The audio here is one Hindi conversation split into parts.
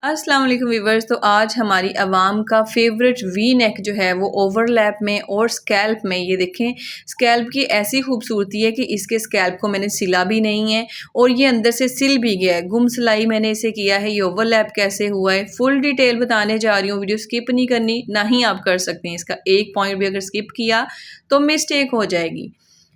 अस्सलाम वालेकुम व्यूवर्स। तो आज हमारी आवाम का फेवरेट वी नेक जो है वो ओवरलैप में और स्कैल्प में, ये देखें स्कैल्प की ऐसी खूबसूरती है कि इसके स्कैल्प को मैंने सिला भी नहीं है और ये अंदर से सिल भी गया है। गुम सिलाई मैंने इसे किया है। ये ओवरलैप कैसे हुआ है फुल डिटेल बताने जा रही हूँ। वीडियो स्किप नहीं करनी, ना ही आप कर सकते हैं। इसका एक पॉइंट भी अगर स्किप किया तो मिस्टेक हो जाएगी।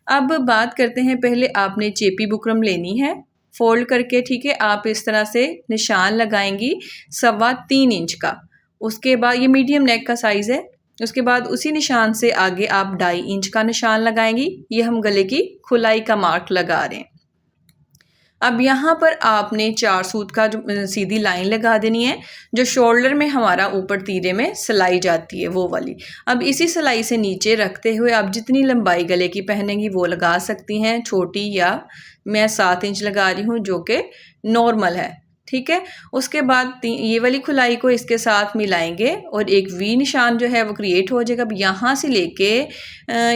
अब बात करते हैं, पहले आपने चेपी बुकरम लेनी है फोल्ड करके, ठीक है। आप इस तरह से निशान लगाएंगी 3.25 इंच का। उसके बाद ये मीडियम नेक का साइज़ है। उसके बाद उसी निशान से आगे आप 2.5 इंच का निशान लगाएंगी। ये हम गले की खुलाई का मार्क लगा रहे हैं। अब यहाँ पर आपने 4 सूत का जो सीधी लाइन लगा देनी है, जो शोल्डर में हमारा ऊपर तीरे में सिलाई जाती है वो वाली। अब इसी सिलाई से नीचे रखते हुए आप जितनी लंबाई गले की पहनेंगी वो लगा सकती हैं, छोटी या मैं 7 इंच लगा रही हूँ जो कि नॉर्मल है, ठीक है। उसके बाद ये वाली खुलाई को इसके साथ मिलाएंगे और एक वी निशान जो है वो क्रिएट हो जाएगा। अब यहाँ से लेके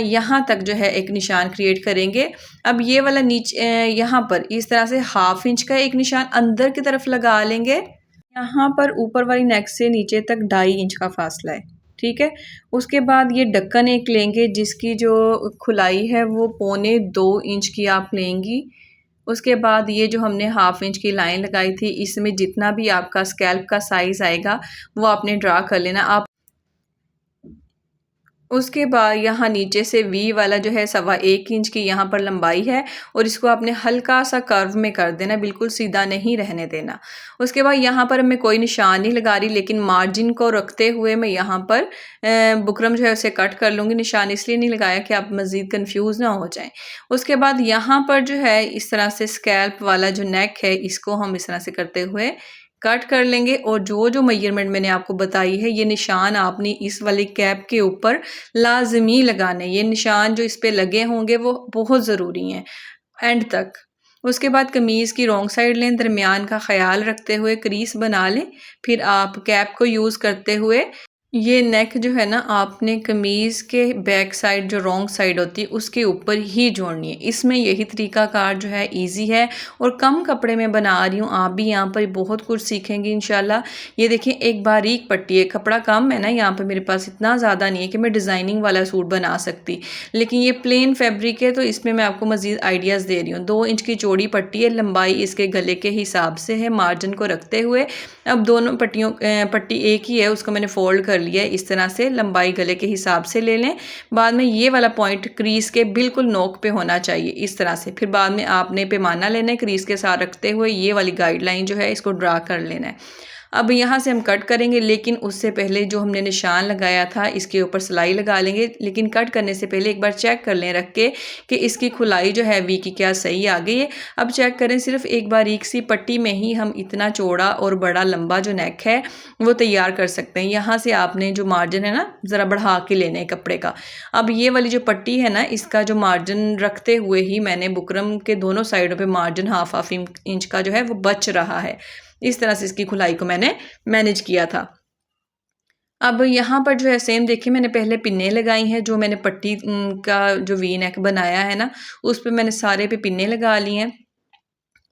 यहाँ तक जो है एक निशान क्रिएट करेंगे। अब ये वाला नीचे यहाँ पर इस तरह से 1/2 इंच का एक निशान अंदर की तरफ लगा लेंगे। यहाँ पर ऊपर वाली नेक से नीचे तक 2.5 इंच का फासला है, ठीक है। उसके बाद ये ढक्कन एक लेंगे जिसकी जो खुलाई है वो 1.25 इंच की आप लेंगी। उसके बाद ये जो हमने 1/2 इंच की लाइन लगाई थी, इसमें जितना भी आपका स्कैल्प का साइज़ आएगा वो आपने ड्रा कर लेना। आप उसके बाद यहाँ नीचे से वी वाला जो है 1.25 इंच की यहाँ पर लंबाई है और इसको आपने हल्का सा कर्व में कर देना, बिल्कुल सीधा नहीं रहने देना। उसके बाद यहाँ पर मैं कोई निशान नहीं लगा रही, लेकिन मार्जिन को रखते हुए मैं यहाँ पर बुकरम जो है उसे कट कर लूँगी। निशान इसलिए नहीं लगाया कि आप मज़ीद कन्फ्यूज़ ना हो जाएं। उसके बाद यहाँ पर जो है इस तरह से स्कैल्प वाला जो नेक है इसको हम इस तरह से करते हुए कट कर लेंगे। और जो जो मेजरमेंट मैंने आपको बताई है ये निशान आपने इस वाली कैप के ऊपर लाजमी लगाने। ये निशान जो इस पे लगे होंगे वो बहुत ज़रूरी हैं एंड तक। उसके बाद कमीज़ की रॉन्ग साइड लें, दरमियान का ख्याल रखते हुए क्रीज बना लें। फिर आप कैप को यूज़ करते हुए ये नेक जो है ना आपने कमीज़ के बैक साइड जो रॉन्ग साइड होती है उसके ऊपर ही जोड़नी है। इसमें यही तरीकाकार जो है इजी है और कम कपड़े में बना रही हूँ। आप भी यहाँ पर बहुत कुछ सीखेंगे इंशाल्लाह। ये देखिए एक बारीक पट्टी है, कपड़ा कम है ना यहाँ पर मेरे पास, इतना ज़्यादा नहीं है कि मैं डिज़ाइनिंग वाला सूट बना सकती, लेकिन ये प्लेन फैब्रिक है तो इसमें मैं आपको मज़ीद आइडियाज़ दे रही हूँ। 2 इंच की चौड़ी पट्टी है, लंबाई इसके गले के हिसाब से है मार्जिन को रखते हुए। अब दोनों पट्टी एक ही है, उसको मैंने फोल्ड कर लिया है इस तरह से, लंबाई गले के हिसाब से ले लें। बाद में ये वाला पॉइंट क्रीज के बिल्कुल नोक पे होना चाहिए इस तरह से। फिर बाद में आपने पैमाना लेना है, क्रीज के साथ रखते हुए ये वाली गाइडलाइन जो है इसको ड्रा कर लेना है। अब यहाँ से हम कट करेंगे, लेकिन उससे पहले जो हमने निशान लगाया था इसके ऊपर सिलाई लगा लेंगे। लेकिन कट करने से पहले एक बार चेक कर लें रख के कि इसकी खुलाई जो है वी की क्या सही आ गई है। अब चेक करें, सिर्फ एक बारीक सी पट्टी में ही हम इतना चौड़ा और बड़ा लंबा जो नेक है वो तैयार कर सकते हैं। यहाँ से आपने जो मार्जिन है ना ज़रा बढ़ा के लेना है कपड़े का। अब ये वाली जो पट्टी है ना इसका जो मार्जिन रखते हुए ही मैंने बुकरम के दोनों साइडों पे मार्जिन 1/2 इंच का जो है वो बच रहा है। इस तरह से इसकी खुलाई को मैंने मैनेज किया था। अब यहाँ पर जो है सेम देखिए मैंने पहले पिन्ने लगाई हैं। जो मैंने पट्टी का जो वी नेक बनाया है ना उस पर मैंने सारे पे पिन्ने लगा ली हैं।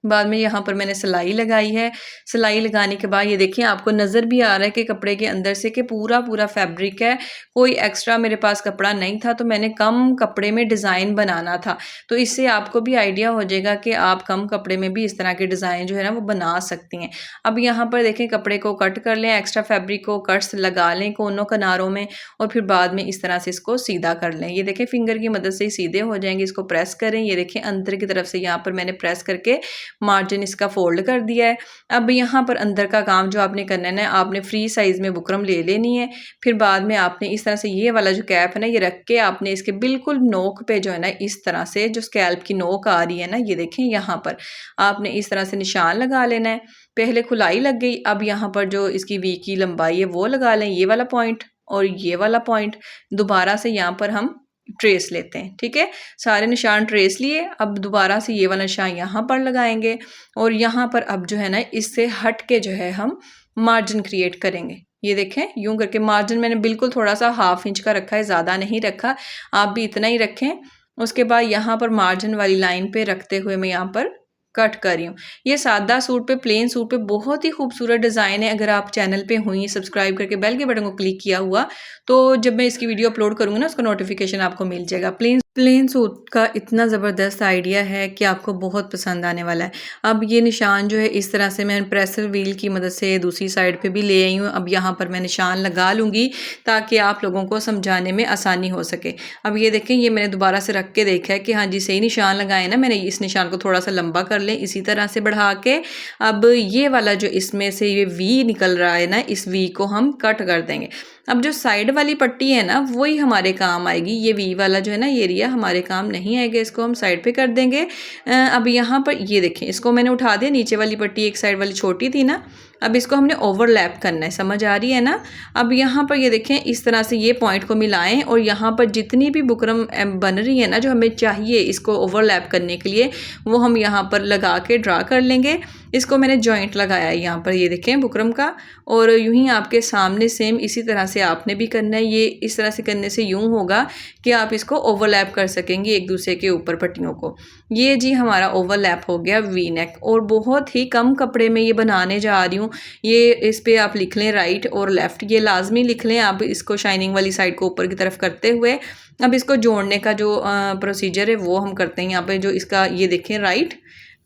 बाद में यहाँ पर मैंने सिलाई लगाई है। सिलाई लगाने के बाद ये देखिए आपको नज़र भी आ रहा है कि कपड़े के अंदर से कि पूरा पूरा फैब्रिक है, कोई एक्स्ट्रा मेरे पास कपड़ा नहीं था तो मैंने कम कपड़े में डिज़ाइन बनाना था। तो इससे आपको भी आइडिया हो जाएगा कि आप कम कपड़े में भी इस तरह के डिज़ाइन जो है ना वो बना सकती हैं। अब यहाँ पर देखें कपड़े को कट कर लें, एक्स्ट्रा फैब्रिक को कट्स लगा लें कोनों किनारों में और फिर बाद में इस तरह से इसको सीधा कर लें। ये देखें फिंगर की मदद से ही सीधे हो जाएंगे। इसको प्रेस करें, ये देखें अंदर की तरफ से यहाँ पर मैंने प्रेस करके मार्जिन इसका फोल्ड कर दिया है। अब यहाँ पर अंदर का काम जो आपने करना है ना, आपने फ्री साइज में बुकरम ले लेनी है। फिर बाद में आपने इस तरह से ये वाला जो कैप है ना ये रख के आपने इसके बिल्कुल नोक पे जो है ना इस तरह से जो स्कैल्प की नोक आ रही है ना ये देखें यहाँ पर आपने इस तरह से निशान लगा लेना है। पहले खुलाई लग गई, अब यहाँ पर जो इसकी वी की लंबाई है वो लगा लें, ये वाला पॉइंट और ये वाला पॉइंट दोबारा से यहाँ पर हम ट्रेस लेते हैं। ठीक है, सारे निशान ट्रेस लिए। अब दोबारा से ये वाला निशान यहाँ पर लगाएंगे और यहाँ पर अब जो है ना इससे हट के जो है हम मार्जिन क्रिएट करेंगे। ये देखें यूं करके मार्जिन मैंने बिल्कुल थोड़ा सा 1/2 इंच का रखा है, ज़्यादा नहीं रखा, आप भी इतना ही रखें। उसके बाद यहाँ पर मार्जिन वाली लाइन पे रखते हुए मैं यहाँ पर कट कर रही हूँ। ये सादा सूट पे, प्लेन सूट पे बहुत ही खूबसूरत डिज़ाइन है। अगर आप चैनल पे हुई सब्सक्राइब करके बेल के बटन को क्लिक किया हुआ तो जब मैं इसकी वीडियो अपलोड करूँगी ना उसका नोटिफिकेशन आपको मिल जाएगा। प्लेन सूट का इतना ज़बरदस्त आइडिया है कि आपको बहुत पसंद आने वाला है। अब ये निशान जो है इस तरह से मैं प्रेसर व्हील की मदद से दूसरी साइड पे भी ले आई हूँ। अब यहाँ पर मैं निशान लगा लूँगी ताकि आप लोगों को समझाने में आसानी हो सके। अब ये देखें, ये मैंने दोबारा से रख के देखा है कि हाँ जी सही निशान लगाए ना। मैंने इस निशान को थोड़ा सा लंबा कर लें इसी तरह से बढ़ा के। अब ये वाला जो इसमें से ये वी निकल रहा है ना, इस वी को हम कट कर देंगे। अब जो साइड वाली पट्टी है ना वही हमारे काम आएगी। ये वी वाला जो है ना ये एरिया हमारे काम नहीं आएगा, इसको हम साइड पे कर देंगे। अब यहाँ पर ये देखें, इसको मैंने उठा दिया, नीचे वाली पट्टी एक साइड वाली छोटी थी ना, अब इसको हमने ओवरलैप करना है। समझ आ रही है ना। अब यहाँ पर ये देखें, इस तरह से ये पॉइंट को मिलाएं और यहाँ पर जितनी भी बुकरम बन रही है ना जो हमें चाहिए इसको ओवरलैप करने के लिए, वो हम यहाँ पर लगा के ड्रा कर लेंगे। इसको मैंने जॉइंट लगाया है यहाँ पर, ये देखें बुकरम का। और यूं ही आपके सामने सेम इसी तरह से आपने भी करना है। ये इस तरह से करने से यूं होगा कि आप इसको ओवरलैप कर सकेंगे एक दूसरे के ऊपर पट्टियों को। ये जी हमारा ओवरलैप हो गया वी नेक। और बहुत ही कम कपड़े में ये बनाने जा रही हूँ। ये इस पे आप लिख लें राइट और लेफ़्ट, ये लाजमी लिख लें आप इसको शाइनिंग वाली साइड को ऊपर की तरफ करते हुए। अब इसको जोड़ने का जो प्रोसीजर है वो हम करते हैं यहाँ पे। जो इसका ये देखें राइट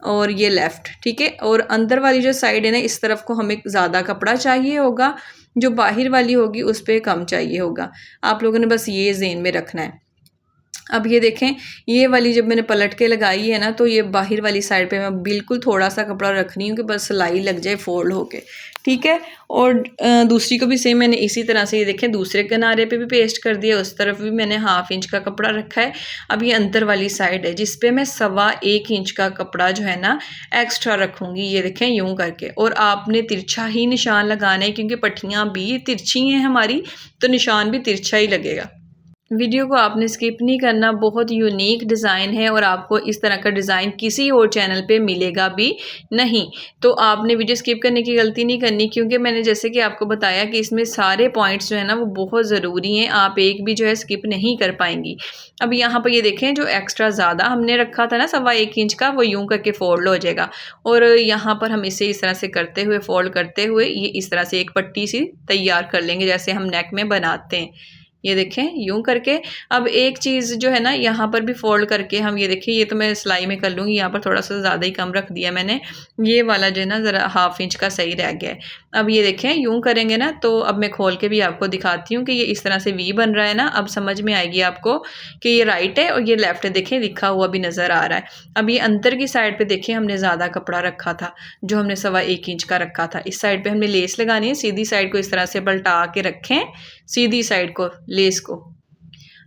और ये लेफ़्ट, ठीक है। और अंदर वाली जो साइड है ना इस तरफ को हमें ज़्यादा कपड़ा चाहिए होगा, जो बाहर वाली होगी उस पर कम चाहिए होगा। आप लोगों ने बस ये ज़हन में रखना है। अब ये देखें, ये वाली जब मैंने पलट के लगाई है ना तो ये बाहर वाली साइड पे मैं बिल्कुल थोड़ा सा कपड़ा रख रही हूँ कि बस सिलाई लग जाए फोल्ड होके, ठीक है। और दूसरी को भी सेम मैंने इसी तरह से, ये देखें दूसरे किनारे पे भी पेस्ट कर दिया, उस तरफ भी मैंने 1/2 इंच का कपड़ा रखा है। अब ये अंदर वाली साइड है जिस पे मैं 1.25 इंच का कपड़ा जो है ना एक्स्ट्रा रखूँगी। ये देखें यूँ करके। और आपने तिरछा ही निशान लगाना है क्योंकि पट्टियाँ भी तिरछी हैं हमारी, तो निशान भी तिरछा ही लगेगा। वीडियो को आपने स्किप नहीं करना, बहुत यूनिक डिज़ाइन है और आपको इस तरह का डिज़ाइन किसी और चैनल पे मिलेगा भी नहीं। तो आपने वीडियो स्किप करने की गलती नहीं करनी, क्योंकि मैंने जैसे कि आपको बताया कि इसमें सारे पॉइंट्स जो है ना वो बहुत ज़रूरी हैं, आप एक भी जो है स्किप नहीं कर पाएंगी। अब यहाँ पर ये देखें, जो एक्स्ट्रा ज़्यादा हमने रखा था ना 1.25 इंच का, वो यूँ करके फोल्ड हो जाएगा। और यहाँ पर हम इसे इस तरह से करते हुए, फोल्ड करते हुए ये इस तरह से एक पट्टी सी तैयार कर लेंगे जैसे हम नेक में बनाते हैं। ये देखें यूं करके। अब एक चीज़ जो है ना यहाँ पर भी फोल्ड करके हम, ये देखिए ये तो मैं सिलाई में कर लूँगी, यहाँ पर थोड़ा सा ज़्यादा ही कम रख दिया मैंने। ये वाला जो है ना ज़रा 1/2 इंच का सही रह गया है। अब ये देखें यूं करेंगे ना, तो अब मैं खोल के भी आपको दिखाती हूँ कि ये इस तरह से वी बन रहा है ना। अब समझ में आएगी आपको कि ये राइट है और ये लेफ़्ट है। देखें लिखा हुआ भी नज़र आ रहा है। अब ये अंदर की साइड पर देखें, हमने ज़्यादा कपड़ा रखा था, जो हमने 1.25 इंच का रखा था। इस साइड पर हमने लेस लगानी है, सीधी साइड को इस तरह से पलटा के रखें, सीधी साइड को लेस को।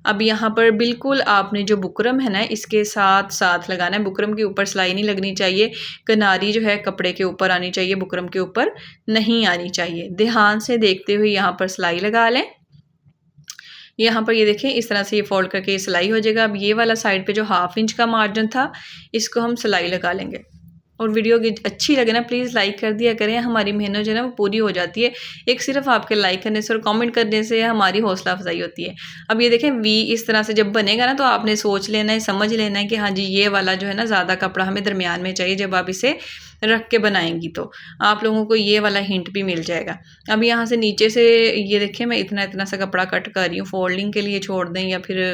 अब यहाँ पर बिल्कुल आपने जो बुकरम है ना इसके साथ साथ लगाना है। बुकरम के ऊपर सिलाई नहीं लगनी चाहिए, किनारी जो है कपड़े के ऊपर आनी चाहिए, बुकरम के ऊपर नहीं आनी चाहिए। ध्यान से देखते हुए यहाँ पर सिलाई लगा लें। यहाँ पर ये देखें इस तरह से ये फोल्ड करके ये सिलाई हो जाएगा। अब ये वाला साइड पे जो 1/2 इंच का मार्जिन था इसको हम सिलाई लगा लेंगे। और वीडियो अच्छी लगे ना प्लीज़ लाइक कर दिया करें, हमारी मेहनत जो है ना वो पूरी हो जाती है। एक सिर्फ आपके लाइक करने से और कमेंट करने से हमारी हौसला अफजाई होती है। अब ये देखें वी इस तरह से जब बनेगा ना तो आपने सोच लेना है, समझ लेना है कि हाँ जी ये वाला जो है ना ज़्यादा कपड़ा हमें दरमियान में चाहिए। जब आप इसे रख के बनाएंगी तो आप लोगों को ये वाला हिंट भी मिल जाएगा। अब यहाँ से नीचे से ये देखें मैं इतना इतना सा कपड़ा कट कर रही हूँ। फोल्डिंग के लिए छोड़ दें या फिर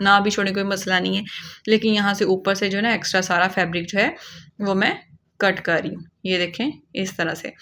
ना भी छोड़ने कोई मसला नहीं है, लेकिन यहाँ से ऊपर से जो है ना एक्स्ट्रा सारा फैब्रिक जो है वो मैं कट कर रही हूँ। ये देखें इस तरह से।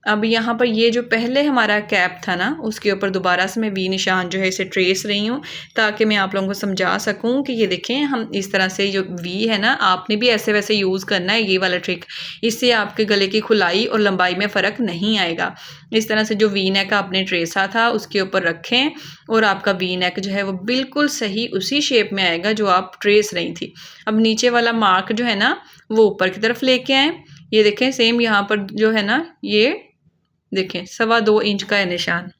अब यहाँ पर ये जो पहले हमारा कैप था ना उसके ऊपर दोबारा से मैं वी निशान जो है इसे ट्रेस रही हूँ ताकि मैं आप लोगों को समझा सकूँ कि ये देखें हम इस तरह से जो वी है ना आपने भी ऐसे वैसे यूज़ करना है। ये वाला ट्रिक, इससे आपके गले की खुलाई और लंबाई में फ़र्क नहीं आएगा। इस तरह से जो वी नेक आपने ट्रेसा था उसके ऊपर रखें और आपका वी नेक जो है वो बिल्कुल सही उसी शेप में आएगा जो आप ट्रेस रही थी। अब नीचे वाला मार्क जो है ना वो ऊपर की तरफ लेके आए। ये देखें सेम यहाँ पर जो है ना ये देखें 2.25 इंच का है निशान,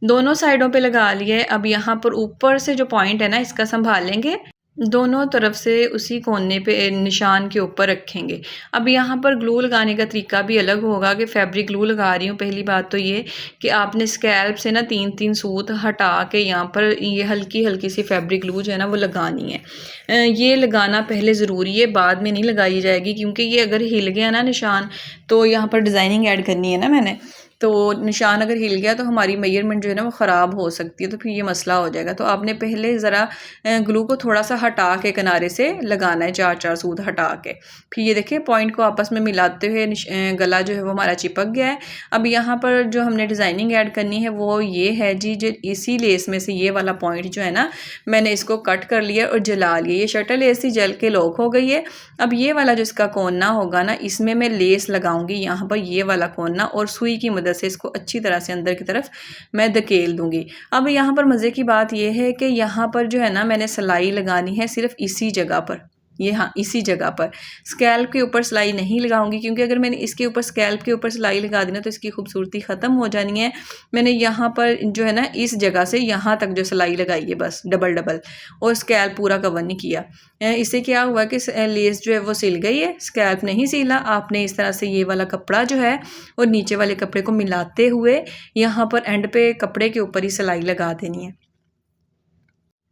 दोनों साइडों पे लगा लिया है। अब यहाँ पर ऊपर से जो पॉइंट है ना इसका संभाल लेंगे। दोनों तरफ से उसी कोने पे निशान के ऊपर रखेंगे। अब यहाँ पर ग्लू लगाने का तरीका भी अलग होगा कि फैब्रिक ग्लू लगा रही हूँ। पहली बात तो ये कि आपने स्कैल्प से ना 3-3 सूत हटा के यहाँ पर ये हल्की-हल्की सी फैब्रिक ग्लू जो है ना वो लगानी है। ये लगाना पहले ज़रूरी है, बाद में नहीं लगाई जाएगी, क्योंकि ये अगर हिल गया ना निशान, तो यहाँ पर डिज़ाइनिंग ऐड करनी है ना मैंने, तो निशान अगर हिल गया तो हमारी मेजरमेंट जो है ना वो ख़राब हो सकती है, तो फिर ये मसला हो जाएगा। तो आपने पहले ज़रा ग्लू को थोड़ा सा हटा के किनारे से लगाना है, 4-4 सूत हटा के। फिर ये देखिए पॉइंट को आपस में मिलाते हुए गला जो है वो हमारा चिपक गया है। अब यहाँ पर जो हमने डिज़ाइनिंग ऐड करनी है वो ये है जी, जो इसी लेस में से ये वाला पॉइंट जो है ना, मैंने इसको कट कर लिया और जला लिया। ये शटल लेस ही जल के लॉक हो गई है। अब ये वाला जो इसका कोना होगा ना, इसमें मैं लेस लगाऊंगी यहाँ पर, ये वाला कोना, और सुई की मदद से इसको अच्छी तरह से अंदर की तरफ मैं धकेल दूंगी। अब यहाँ पर मज़े की बात यह है कि यहाँ पर जो है ना मैंने सिलाई लगानी है सिर्फ इसी जगह पर, ये हाँ इसी जगह पर। स्कैल्प के ऊपर सिलाई नहीं लगाऊंगी, क्योंकि अगर मैंने इसके ऊपर स्कैल्प के ऊपर सिलाई लगा दी ना तो इसकी खूबसूरती ख़त्म हो जानी है। मैंने यहाँ पर जो है ना इस जगह से यहाँ तक जो सिलाई लगाई है बस डबल डबल, और स्कैल्प पूरा कवर नहीं किया। इससे क्या हुआ कि लेस जो है वो सिल गई है, स्कैल्प नहीं सिला। आपने इस तरह से ये वाला कपड़ा जो है और नीचे वाले कपड़े को मिलाते हुए यहाँ पर एंड पे कपड़े के ऊपर ही सिलाई लगा देनी है।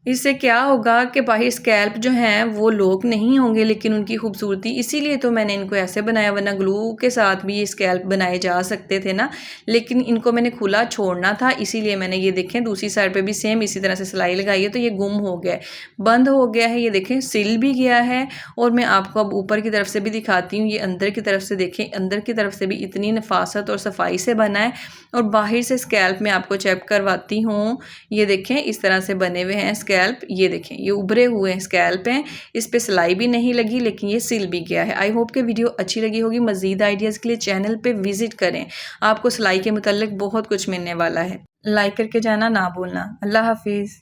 इससे क्या होगा कि बाहर स्कैल्प जो हैं वो लॉक नहीं होंगे, लेकिन उनकी खूबसूरती, इसीलिए तो मैंने इनको ऐसे बनाया, वरना ग्लू के साथ भी ये स्कैल्प बनाए जा सकते थे ना, लेकिन इनको मैंने खुला छोड़ना था, इसीलिए मैंने ये देखें दूसरी साइड पे भी सेम इसी तरह से सिलाई लगाई है। तो ये गुम हो गया है, बंद हो गया है, ये देखें सिल भी गया है। और मैं आपको अब ऊपर की तरफ से भी दिखाती हूँ, ये अंदर की तरफ से देखें, अंदर की तरफ से भी इतनी नफासत और सफाई से बना है। और बाहर से स्कैल्प में आपको चेक करवाती हूँ, ये देखें इस तरह से बने हुए हैं स्कैल्प। ये देखें ये उभरे हुए स्कैल्प हैं, इस पे सिलाई भी नहीं लगी, लेकिन ये सिल भी गया है। आई होप कि वीडियो अच्छी लगी होगी। मज़ीद आइडियाज़ के लिए चैनल पे विजिट करें, आपको सिलाई के मुताल्लिक बहुत कुछ मिलने वाला है। लाइक करके जाना ना भूलना। अल्लाह हाफिज़।